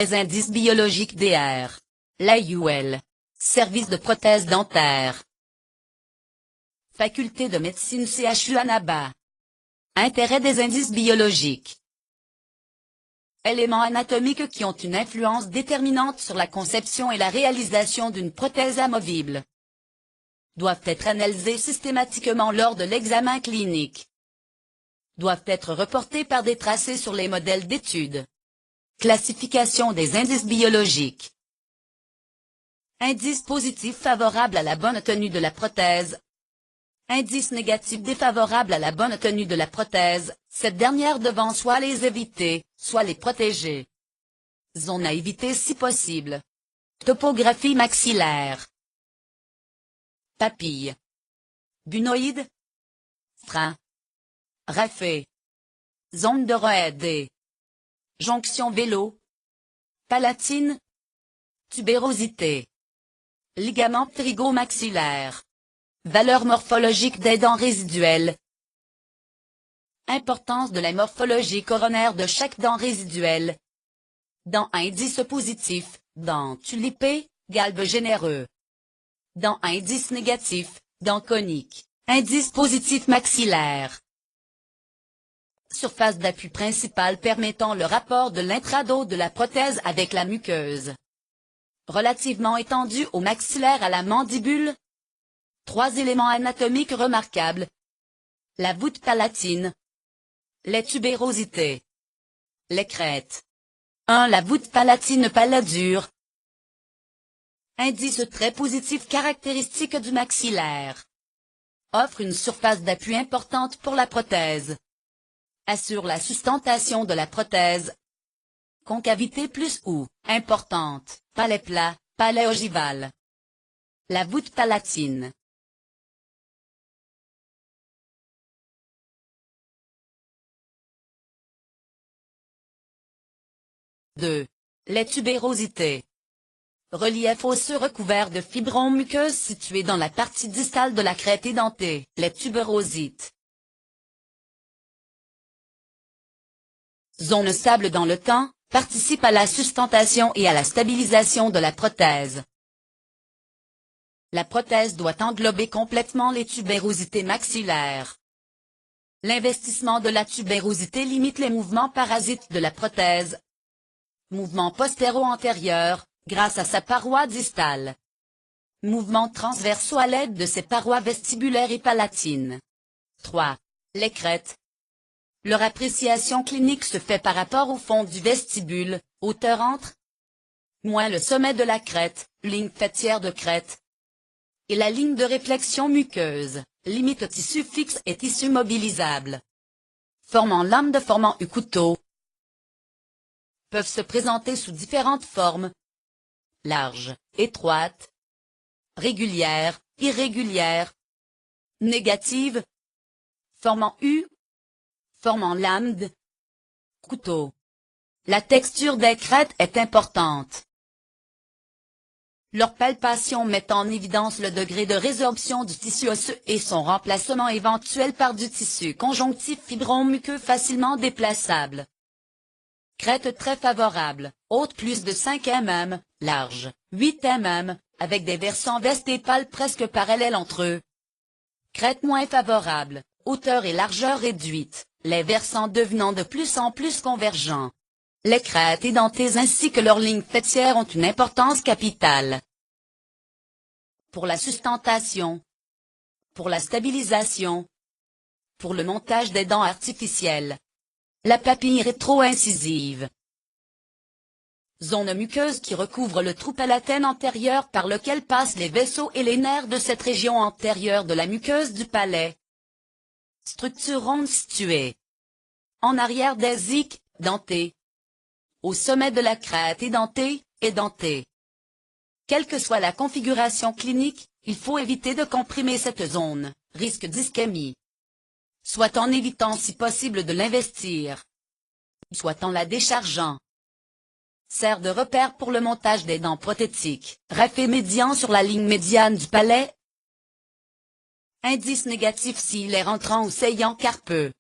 Les indices biologiques DR. L'AIUL. Service de prothèse dentaire. Faculté de médecine CHU Annaba. Intérêt des indices biologiques. Éléments anatomiques qui ont une influence déterminante sur la conception et la réalisation d'une prothèse amovible. Doivent être analysés systématiquement lors de l'examen clinique. Doivent être reportés par des tracés sur les modèles d'études. Classification des indices biologiques. Indice positif favorable à la bonne tenue de la prothèse. Indice négatif défavorable à la bonne tenue de la prothèse, cette dernière devant soit les éviter, soit les protéger. Zone à éviter si possible. Topographie maxillaire. Papille. Bunoïde. Frein. Raphée. Zone de Roede. Jonction vélo. Palatine. Tubérosité. Ligament pterygomaxillaire. Valeur morphologique des dents résiduelles. Importance de la morphologie coronaire de chaque dent résiduelle. Dent à indice positif, dent tulipée, galbe généreux. Dent à indice négatif, dent conique, indice positif maxillaire. Surface d'appui principale permettant le rapport de l'intrado de la prothèse avec la muqueuse. Relativement étendue au maxillaire à la mandibule. 3 éléments anatomiques remarquables. La voûte palatine. Les tubérosités. Les crêtes. 1. La voûte palatine paladure. Indice très positif caractéristique du maxillaire. Offre une surface d'appui importante pour la prothèse. Assure la sustentation de la prothèse. Concavité plus ou, importante, palais plat, palais ogival. La voûte palatine. Les tubérosités. Relief osseux recouvert de fibrons muqueuses situés dans la partie distale de la crête édentée, les tubérosites. Zone stable dans le temps, participe à la sustentation et à la stabilisation de la prothèse. La prothèse doit englober complètement les tubérosités maxillaires. L'investissement de la tubérosité limite les mouvements parasites de la prothèse. Mouvement postéro-antérieur, grâce à sa paroi distale. Mouvements transversaux à l'aide de ses parois vestibulaires et palatines. 3. Les crêtes. Leur appréciation clinique se fait par rapport au fond du vestibule, hauteur entre moins le sommet de la crête, ligne faîtière de crête, et la ligne de réflexion muqueuse, limite tissu fixe et tissu mobilisable. Formant lame de formant couteau. Peuvent se présenter sous différentes formes. Large, étroite, régulière, irrégulière, négative, formant U, formant lame de couteau. La texture des crêtes est importante. Leur palpation met en évidence le degré de résorption du tissu osseux et son remplacement éventuel par du tissu conjonctif fibron muqueux facilement déplaçable. Crête très favorable, haute plus de 5 mm, large, 8 mm, avec des versants vestépales presque parallèles entre eux. Crête moins favorable, hauteur et largeur réduite, les versants devenant de plus en plus convergents. Les crêtes édentées ainsi que leurs lignes faîtières ont une importance capitale. Pour la sustentation. Pour la stabilisation. Pour le montage des dents artificielles. La papille rétro-incisive. Zone muqueuse qui recouvre le trou palatin antérieur par lequel passent les vaisseaux et les nerfs de cette région antérieure de la muqueuse du palais. Structure ronde située en arrière des ziques, dentées. Au sommet de la crête édentée, édentée. Quelle que soit la configuration clinique, il faut éviter de comprimer cette zone, risque d'ischémie. Soit en évitant si possible de l'investir, soit en la déchargeant. Sert de repère pour le montage des dents prothétiques, raphé médian sur la ligne médiane du palais. Indice négatif s'il est rentrant ou saillant car peut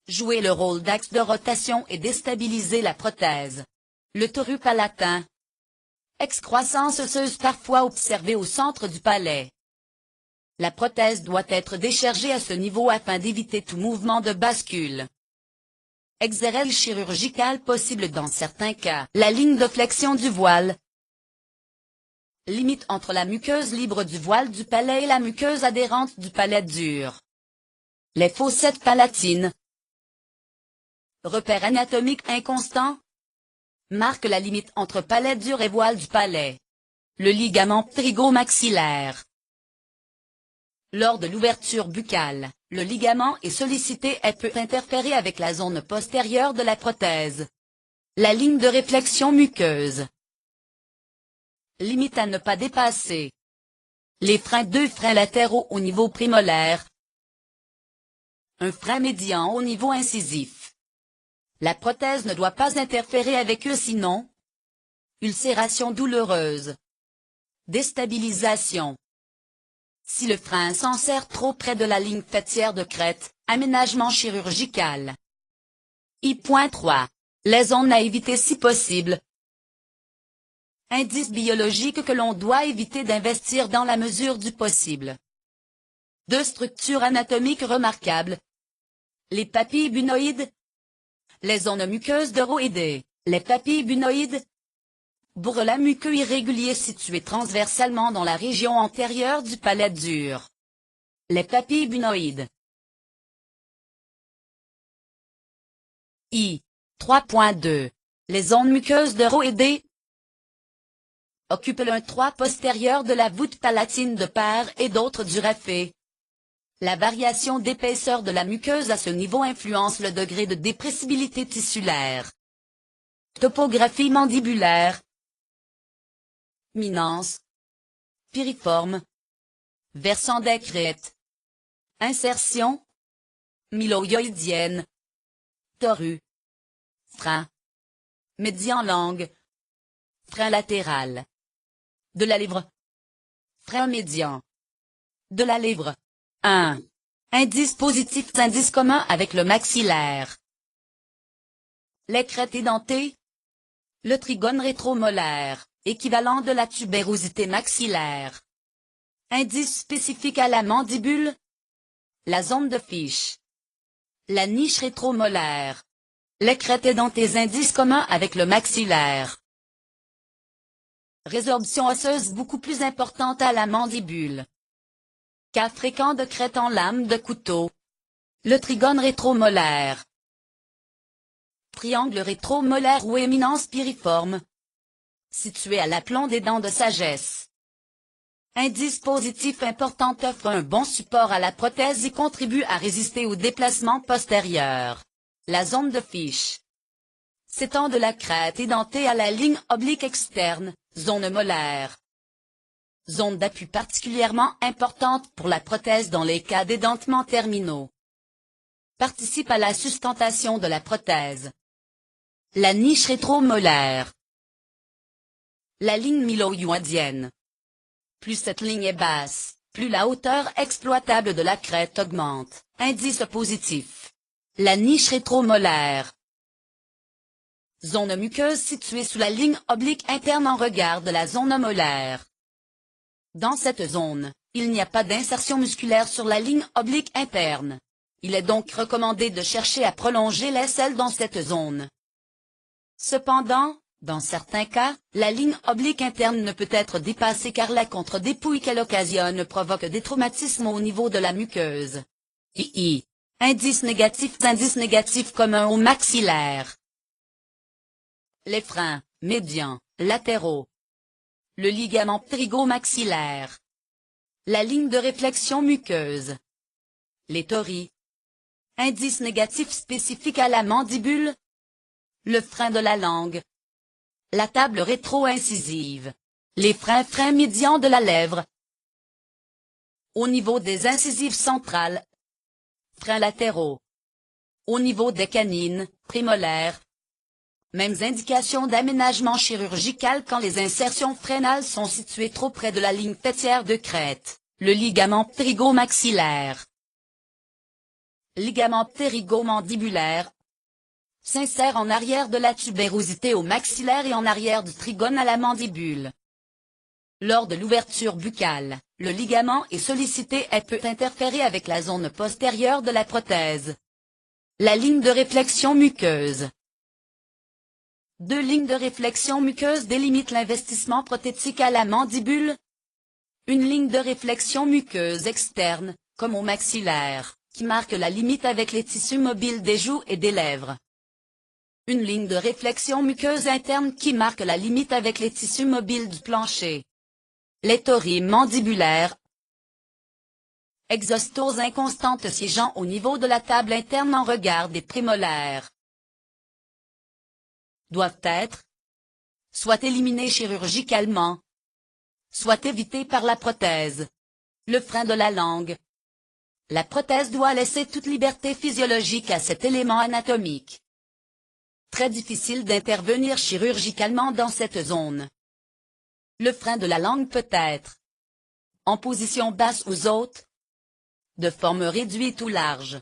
jouer le rôle d'axe de rotation et déstabiliser la prothèse. Le torus palatin. Excroissance osseuse parfois observée au centre du palais. La prothèse doit être déchargée à ce niveau afin d'éviter tout mouvement de bascule. Exérèse chirurgicale possible dans certains cas. La ligne de flexion du voile. Limite entre la muqueuse libre du voile du palais et la muqueuse adhérente du palais dur. Les fossettes palatines. Repère anatomique inconstant. Marque la limite entre palais dur et voile du palais. Le ligament pterygomaxillaire. Lors de l'ouverture buccale, le ligament est sollicité et peut interférer avec la zone postérieure de la prothèse. La ligne de réflexion muqueuse. Limite à ne pas dépasser. Les freins, 2 freins latéraux au niveau prémolaire. Un frein médian au niveau incisif. La prothèse ne doit pas interférer avec eux sinon. Ulcération douloureuse. Déstabilisation. Si le frein s'enserre trop près de la ligne faîtière de crête, aménagement chirurgical. I.3. Les zones à éviter si possible. Indices biologiques que l'on doit éviter d'investir dans la mesure du possible. 2 structures anatomiques remarquables. Les papilles bunoïdes. Les zones muqueuses d'oroïdés. Les papilles bunoïdes. Bourrelat muqueux irrégulier situé transversalement dans la région antérieure du palais dur. Les papilles bunoïdes. I. 3.2. Les zones muqueuses d'oroïdés. Occupent l'un 3 postérieur de la voûte palatine de part et d'autre du raphet. La variation d'épaisseur de la muqueuse à ce niveau influence le degré de dépressibilité tissulaire. Topographie mandibulaire. Minence. Piriforme. Versant des crêtes. Insertion. Myloïdienne. Torus. Frein. Médian langue. Frein latéral. De la lèvre. Frein médian. De la lèvre. 1. Indice positif, indice commun avec le maxillaire. Les crêtes édentées. Le trigone rétromolaire, équivalent de la tubérosité maxillaire. Indice spécifique à la mandibule. La zone de Fish. La niche rétromolaire. Les crêtes édentées, indice commun avec le maxillaire. Résorption osseuse beaucoup plus importante à la mandibule. Cas fréquent de crête en lame de couteau. Le trigone rétromolaire. Triangle rétromolaire ou éminence piriforme. Situé à l'aplomb des dents de sagesse. Indice positif important offre un bon support à la prothèse et contribue à résister au déplacement postérieur. La zone de Fish. S'étend de la crête édentée à la ligne oblique externe, zone molaire. Zone d'appui particulièrement importante pour la prothèse dans les cas d'édentement terminaux. Participe à la sustentation de la prothèse. La niche rétromolaire. La ligne myloïdienne. Plus cette ligne est basse, plus la hauteur exploitable de la crête augmente. Indice positif. La niche rétromolaire. Zone muqueuse située sous la ligne oblique interne en regard de la zone molaire. Dans cette zone, il n'y a pas d'insertion musculaire sur la ligne oblique interne. Il est donc recommandé de chercher à prolonger l'aisselle dans cette zone. Cependant, dans certains cas, la ligne oblique interne ne peut être dépassée car la contre-dépouille qu'elle occasionne provoque des traumatismes au niveau de la muqueuse. II. Indice négatif commun au maxillaire. Les freins, médians, latéraux. Le ligament pterygomaxillaire. La ligne de réflexion muqueuse. Les tories. Indice négatif spécifique à la mandibule. Le frein de la langue. La table rétro-incisive. Les freins médians de la lèvre. Au niveau des incisives centrales. Freins latéraux. Au niveau des canines, prémolaires. Mêmes indications d'aménagement chirurgical quand les insertions frénales sont situées trop près de la ligne faîtière de crête. Le ligament pterygomaxillaire. Ligament pterygomandibulaire. s'insère en arrière de la tubérosité au maxillaire et en arrière du trigone à la mandibule. Lors de l'ouverture buccale, le ligament est sollicité et peut interférer avec la zone postérieure de la prothèse. La ligne de réflexion muqueuse. Deux lignes de réflexion muqueuse délimitent l'investissement prothétique à la mandibule. Une ligne de réflexion muqueuse externe, comme au maxillaire, qui marque la limite avec les tissus mobiles des joues et des lèvres. Une ligne de réflexion muqueuse interne qui marque la limite avec les tissus mobiles du plancher. Les torimes mandibulaires. Exostoses inconstantes siégeant au niveau de la table interne en regard des prémolaires. Doivent être soit éliminés chirurgicalement, soit évités par la prothèse. Le frein de la langue. La prothèse doit laisser toute liberté physiologique à cet élément anatomique. Très difficile d'intervenir chirurgicalement dans cette zone. Le frein de la langue peut être en position basse ou haute, de forme réduite ou large.